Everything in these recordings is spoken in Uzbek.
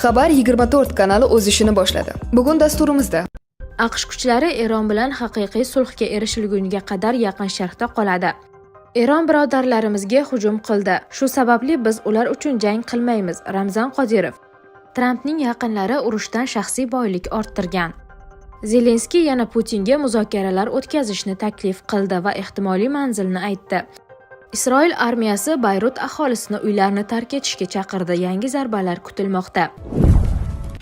Xabar 24 kanali o'z ishini boshladi. Bugun dasturimizda AQSh kuchlari Eron bilan haqiqiy sulhga erishilguniga qadar Yaqin Sharqda qoladi. Eron birodarlarimizga hujum qildi. Shu sababli biz ular uchun jang qilmaymiz. Ramzan Qodirov. Trampning yaqinlari urushdan shaxsiy boylik orttirgan. Zelenskiy yana Putinga muzokaralar o'tkazishni taklif qildi va ehtimoliy manzilni aytdi. Isroil armiyasi Bayrut aholisini uylarini tark etishga chaqirdi. Yangi zarbalar kutilmoqda.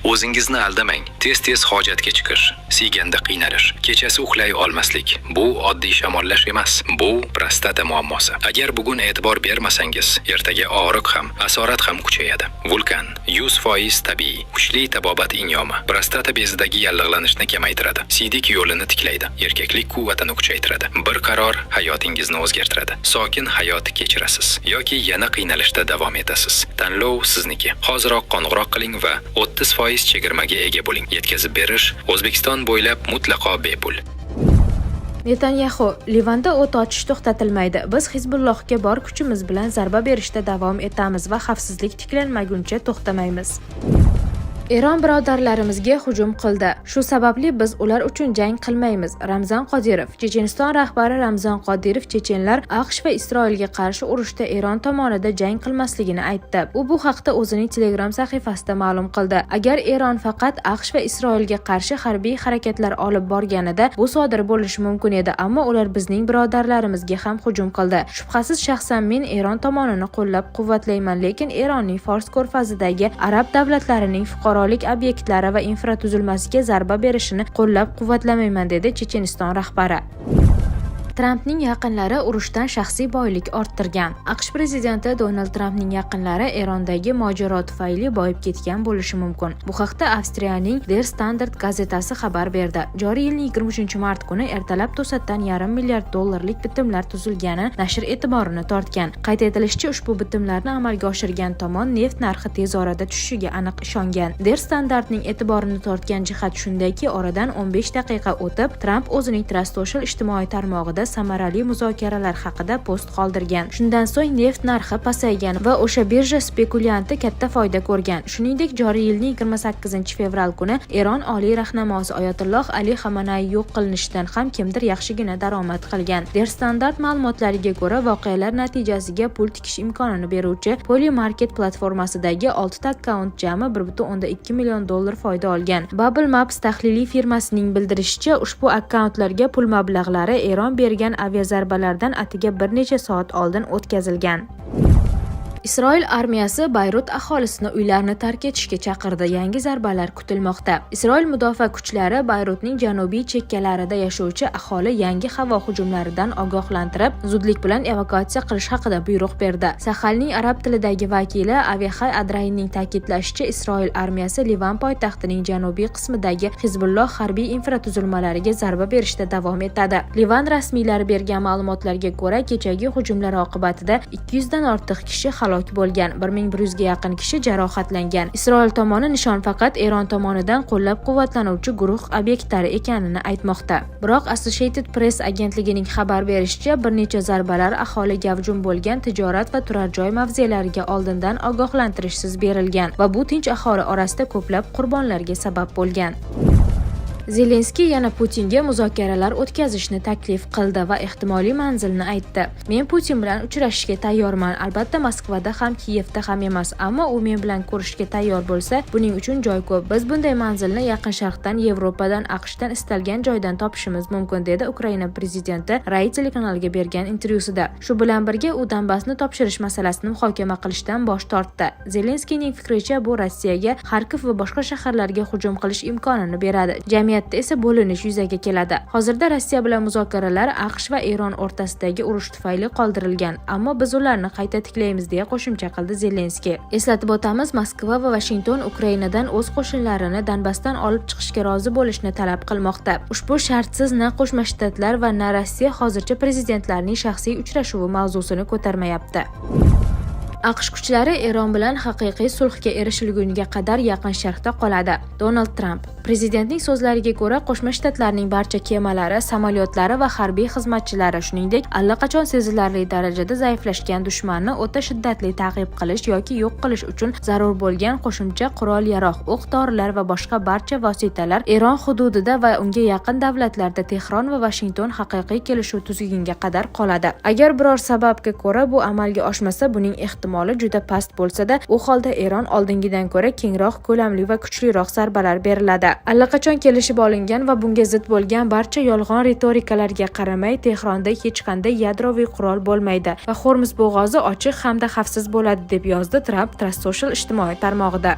O'zingizni aldamang. Tez-tez hojatga chiqish, siyganda qiynalish, kechasi uxlay olmaslik. Bu oddiy shamollash emas. Bu prostata muammosi. Agar bugun e'tibor bermasangiz, ertaga og'riq ham, asorat ham kuchayadi. Vulkan 100% tabiiy, kuchli tabobat inyomi. Prostata bezidagi yallig'lanishni kamaytiradi. Siydik yo'lini tiklaydi. Erkaklik quvvatini kuchaytiradi. Bir qaror hayotingizni o'zgartiradi. Sokin hayot kechirasiz yoki yana qiynalishda davom etasiz. Tanlov sizniki. Hoziroq qo'ng'iroq qiling va 30% chegirmaga ega bo'ling. Yetkazib berish O'zbekiston bo'ylab mutlaqo bepul. Netanyahu, Livanda o't ochish to'xtatilmaydi. Biz Hizbullohga bor kuchimiz bilan zarba berishda davom etamiz va xavfsizlik tiklanmaguncha to'xtamaymiz. Eron birodarlarimizga hujum qildi. Shu sababli biz ular uchun jang qilmaymiz. Ramzan Qodirov. Checheniston rahbari Ramzan Qodirov chechenlar AQSh va Isroilga qarshi urushda Eron tomonida jang qilmasligini aytdi. U bu haqda o'zining Telegram sahifasida ma'lum qildi. Agar Eron faqat AQSh va Isroilga qarshi harbiy harakatlar olib borganida bu sodir bo'lishi mumkin edi, ammo ular bizning birodarlarimizga ham hujum qildi. Shubhasiz shaxsan men Eron tomonini qo'llab-quvvatlayman, lekin Eronning Fors ko'rfazidagi arab davlatlarining fuqarolik obyektlari va infratuzilmasiga zarba berishini qo'llab-quvvatlamayman, dedi Checheniston rahbari. Trampning yaqinlari urushdan shaxsiy boylik orttirgan. AQSh prezidenti Donald Trampning yaqinlari Erondagi mojaro tufayli boyib ketgan bo'lishi mumkin. Bu haqda Avstriyaning Der Standard gazetasi xabar berdi. Joriy yilning 23-mart kuni ertalab to'satdan $1,5 milliard bitimlar tuzilgani nashr e'tiborini tortgan. Qayd etilishicha, ushbu bitimlarni amalga oshirgan tomon neft narxi tez orada tushishiga aniq ishongan. Der Standardning e'tiborini tortgan jihat shundaki, oradan 15 daqiqa o'tib, Tramp o'zining Truth ijtimoiy tarmog'ida samarali muzokaralar haqida post qoldirgan. Shundan so'ng neft narxi pasaygan va o'sha birja spekulyanti katta foyda ko'rgan. Shuningdek, joriy yilning 28-fevral kuni Eron oliy rahnamosi Oyatulloh Ali Xamenei yo'q qilinishidan ham kimdir yaxshigina daromad qilgan. Der Standard ma'lumotlariga ko'ra, voqealar natijasiga pul tikish imkonini beruvchi Polymarket platformasidagi 6 ta akkaunt jami $1.2 million foyda olgan. Bubble Maps tahliliy firmasining bildirishicha, ushbu akkauntlarga pul mablag'lari Eron bergan aviazarbalardan atiga bir necha soat oldin o'tkazilgan. Isroil armiyasi Bayrut aholisini uylarini tark etishga chaqirdi. Yangi zarbalar kutilmoqda. Isroil mudofaa kuchlari Bayrutning janubiy chekkalarida yashovchi aholi yangi havo hujumlaridan ogohlantirib, zudlik bilan evakuatsiya qilish haqida buyruq berdi. Sahalning arab tilidagi vakili Avihay Adrainning ta'kidlashicha, Isroil armiyasi Livan poytaxtining janubiy qismidagi Hizbulloh harbiy infratuzilmalariga zarba berishda davom etadi. Livan rasmiylari bergan ma'lumotlarga ko'ra, kechagi hujumlar oqibatida 200 dan ortiq kishi halok bo'lgan, 1100 ga yaqin kishi jarohatlangan. Isroil tomoni nishon faqat Eron tomonidan qo'llab-quvvatlanuvchi guruh obyektlari ekanini aytmoqda. Biroq Associated Press agentligining xabar berishicha, bir necha zarbalar aholi gavjum bo'lgan tijorat va turar joy mavzelariga oldindan ogohlantirishsiz berilgan va bu tinch aholi orasida ko'plab qurbonlarga sabab bo'lgan. Zelenskiy yana Putinga muzokaralar o'tkazishni taklif qildi va ehtimoliy manzilni aytdi. Men Putin bilan uchrashishga tayyorman. Albatta Moskvada ham, Kiyevda ham emas, ammo u men bilan ko'rishishga tayyor bo'lsa, buning uchun joy ko'p. Biz bunday manzilni Yaqin Sharqdan, Yevropadan, AQShdan istalgan joydan topishimiz mumkin, dedi Ukraina prezidenti Rai telekanaliga bergan intervyusida. Shu bilan birga u Donbassni topshirish masalasini muhokama qilishdan bosh tortdi. Zelenskiyning fikricha, bu Rossiyaga Xarkov va boshqa shaharlarga hujum qilish imkonini beradi. Jamiyatda esa bo'linish yuzaga keladi. Hozirda Rossiya bilan muzokaralar AQSh va Eron o'rtasidagi urush tufayli qoldirilgan, ammo biz ularni qayta tiklaymiz, deya qo'shimcha qildi Zelenskiy. Eslatib o'tamiz, Moskva va Washington Ukrainadan o'z qo'shinlarini Donbassdan olib chiqishga rozi bo'lishni talab qilmoqda. Ushbu shartsiz na Qo'shma Shtatlar va na Rossiya hozircha prezidentlarning shaxsiy uchrashuvi mavzusini ko'tarmayapti. AQSh kuchlari Eron bilan haqiqiy sulhga erishilguniga qadar Yaqin Sharqda qoladi. Donald Tramp. Prezidentning so'zlariga ko'ra, Qo'shma Shtatlarning barcha kemalari, samolyotlari va harbiy xizmatchilari, shuningdek, allaqachon sezilarli darajada zaiflashgan dushmanni o'ta shiddatli ta'qib qilish yoki yo'q qilish uchun zarur bo'lgan qo'shimcha qurol-yarog', o'q-dorilar va boshqa barcha vositalar Eron hududida va unga yaqin davlatlarda Tehron va Vashington haqiqiy kelishuv tuzilgunga qadar qoladi. Agar biror sababga ko'ra bu amalga oshmasa, buning ehtimoli juda past bo'lsa-da, u holda Eron oldingidan ko'ra kengroq, ko'lamli va kuchliroq zarbalar beriladi. Allaqachon kelishib olingan va bunga zid bo'lgan barcha yolg'on ritorikalarga qaramay, Tehronda hech qanday yadroviy qurol bo'lmaydi va Hormuz bo'g'ozi ochiq hamda xavfsiz bo'ladi, deb yozdi Tramp Truth Social ijtimoiy tarmog'ida.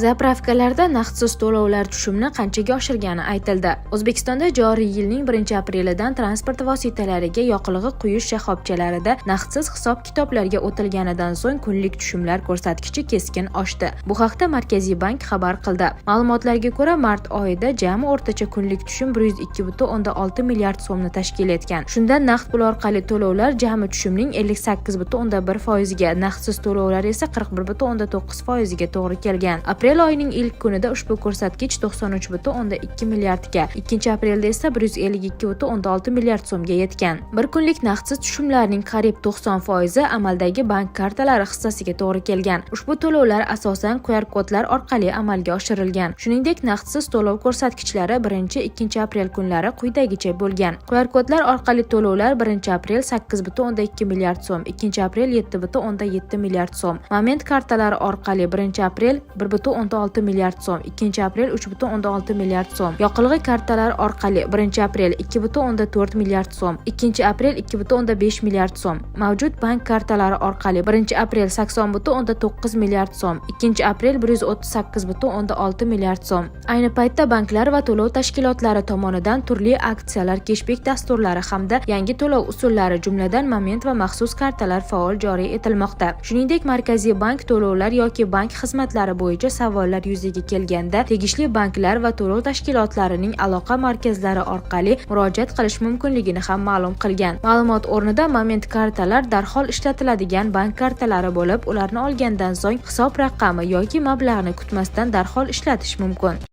Zapravkalarda naqdsiz to'lovlar tushumni qanchaga oshirgani aytildi. O'zbekistonda joriy yilning 1-aprelidan transport vositalariga yoqilg'i quyish shoxobchalarida naqdsiz hisob-kitoblarga o'tilganidan so'ng kunlik tushumlar ko'rsatkichi keskin oshdi. Bu haqda Markaziy bank xabar qildi. Ma'lumotlarga ko'ra, mart oyida jami o'rtacha kunlik tushum 102,6 milliard so'mni tashkil etgan. Shundan naqd pul orqali to'lovlar jami tushumning 58,1% ga, naqdsiz to'lovlar esa 41,9% ga to'g'ri kelgan. Aprel oyining ilk kunida ushbu ko'rsatkich 93,2 milliardga, 2-aprelda esa 152,6 milliard so'mga yetgan. Bir kunlik naqdsiz tushumlarning qariyb 90% amaldagi bank kartalari hissasiga to'g'ri kelgan. Ushbu to'lovlar asosan QR kodlar orqali amalga oshirilgan. Shuningdek, naqdsiz to'lov ko'rsatkichlari 1-2 aprel kunlari quyidagicha bo'lgan. QR kodlar orqali to'lovlar 1-aprel 8,2 milliard so'm, 2-aprel 7,7 milliard so'm. Moment kartalari orqali 1-aprel 1,6 milliard so'm, 2-aprel 3,6 milliard so'm. Yoqilg'i kartalari orqali 1-aprel 2,4 milliard so'm, 2-aprel 2,5 milliard so'm. Mavjud bank kartalari orqali 1-aprel 80,9 milliard so'm, 2-aprel 138,6 milliard so'm. Ayni paytda banklar va to'lov tashkilotlari tomonidan turli aksiyalar, keshbek dasturlari hamda yangi to'lov usullari, jumladan moment va maxsus kartalar faol joriy etilmoqda. Shuningdek, Markaziy bank to'lovlar yoki bank xizmatlari bo'yicha savollar yuzaga kelganda tegishli banklar va to'lov tashkilotlarining aloqa markazlari orqali murojaat qilish mumkinligini ham ma'lum qilgan. Ma'lumot o'rnida moment kartalar darhol ishlatiladigan bank kartalari bo'lib, ularni olgandan so'ng hisob raqami yoki mablag'ni kutmasdan darhol ishlatish mumkin.